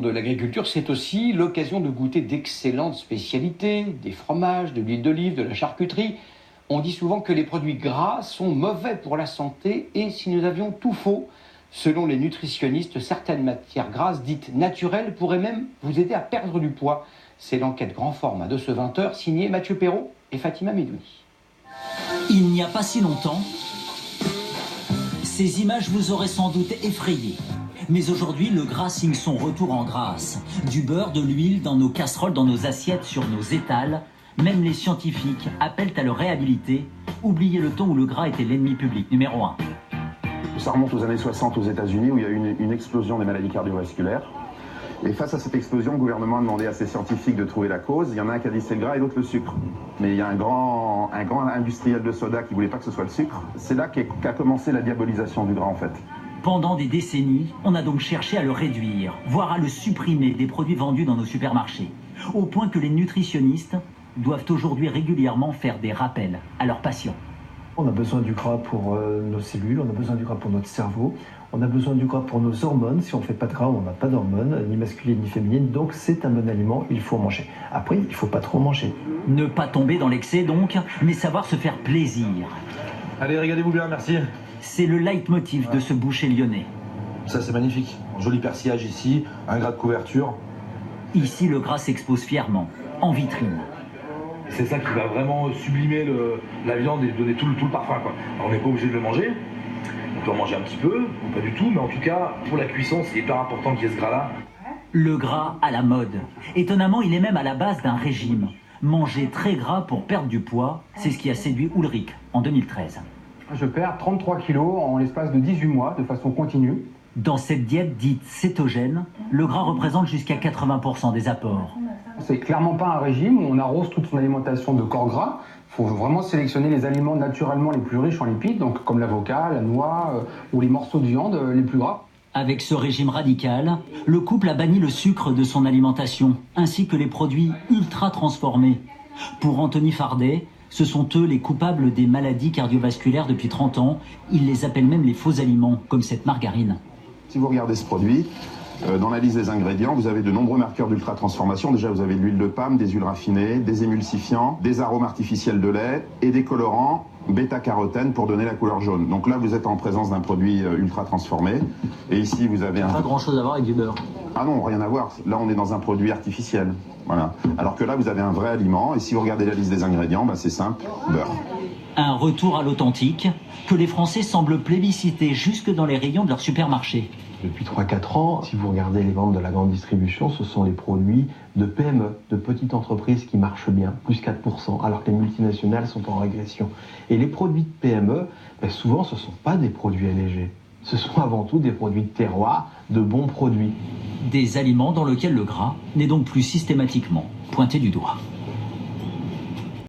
de l'agriculture, c'est aussi l'occasion de goûter d'excellentes spécialités, des fromages, de l'huile d'olive, de la charcuterie. On dit souvent que les produits gras sont mauvais pour la santé et si nous avions tout faux, selon les nutritionnistes, certaines matières grasses dites naturelles pourraient même vous aider à perdre du poids. C'est l'enquête grand format de ce 20h signée Mathieu Perrault et Fatima Medouni. Il n'y a pas si longtemps, ces images vous auraient sans doute effrayé. Mais aujourd'hui, le gras signe son retour en grâce. Du beurre, de l'huile dans nos casseroles, dans nos assiettes, sur nos étals. Même les scientifiques appellent à le réhabiliter. Oubliez le temps où le gras était l'ennemi public numéro 1. Ça remonte aux années 60 aux États-Unis où il y a eu une explosion des maladies cardiovasculaires. Et face à cette explosion, le gouvernement a demandé à ses scientifiques de trouver la cause. Il y en a un qui a dit c'est le gras et l'autre le sucre. Mais il y a un grand industriel de soda qui ne voulait pas que ce soit le sucre. C'est là qu'a commencé la diabolisation du gras en fait. Pendant des décennies, on a donc cherché à le réduire, voire à le supprimer des produits vendus dans nos supermarchés. Au point que les nutritionnistes doivent aujourd'hui régulièrement faire des rappels à leurs patients. On a besoin du gras pour nos cellules, on a besoin du gras pour notre cerveau, on a besoin du gras pour nos hormones. Si on ne fait pas de gras, on n'a pas d'hormones, ni masculines ni féminines. Donc c'est un bon aliment, il faut en manger. Après, il ne faut pas trop manger. Ne pas tomber dans l'excès donc, mais savoir se faire plaisir. Allez, regardez-vous bien, merci. C'est le leitmotiv de ce boucher lyonnais. Ça c'est magnifique, joli persillage ici, un gras de couverture. Ici, le gras s'expose fièrement, en vitrine. C'est ça qui va vraiment sublimer la viande et donner tout le parfum, quoi. Alors, on n'est pas obligé de le manger, on peut en manger un petit peu, ou pas du tout, mais en tout cas, pour la cuisson, c'est hyper important qu'il y ait ce gras-là. Le gras à la mode. Étonnamment, il est même à la base d'un régime. Manger très gras pour perdre du poids, c'est ce qui a séduit Ulrich en 2013. Je perds 33 kilos en l'espace de 18 mois, de façon continue. Dans cette diète dite cétogène, le gras représente jusqu'à 80% des apports. C'est clairement pas un régime où on arrose toute son alimentation de corps gras. Il faut vraiment sélectionner les aliments naturellement les plus riches en lipides, donc comme l'avocat, la noix ou les morceaux de viande les plus gras. Avec ce régime radical, le couple a banni le sucre de son alimentation, ainsi que les produits ultra transformés. Pour Anthony Fardet, ce sont eux les coupables des maladies cardiovasculaires depuis 30 ans. Ils les appellent même les faux aliments, comme cette margarine. Si vous regardez ce produit, dans la liste des ingrédients, vous avez de nombreux marqueurs d'ultra-transformation. Déjà, vous avez de l'huile de palme, des huiles raffinées, des émulsifiants, des arômes artificiels de lait et des colorants bêta-carotène pour donner la couleur jaune. Donc là, vous êtes en présence d'un produit ultra-transformé. Et ici, vous avez Pas grand-chose à voir avec du beurre. Ah non, rien à voir. Là, on est dans un produit artificiel. Voilà. Alors que là, vous avez un vrai aliment. Et si vous regardez la liste des ingrédients, c'est simple, beurre. Un retour à l'authentique que les Français semblent plébisciter jusque dans les rayons de leur supermarché. Depuis 3-4 ans, si vous regardez les ventes de la grande distribution, ce sont les produits de PME, de petites entreprises qui marchent bien, plus 4%, alors que les multinationales sont en régression. Et les produits de PME, souvent, ce ne sont pas des produits allégés. Ce sont avant tout des produits de terroir, de bons produits. Des aliments dans lesquels le gras n'est donc plus systématiquement pointé du doigt.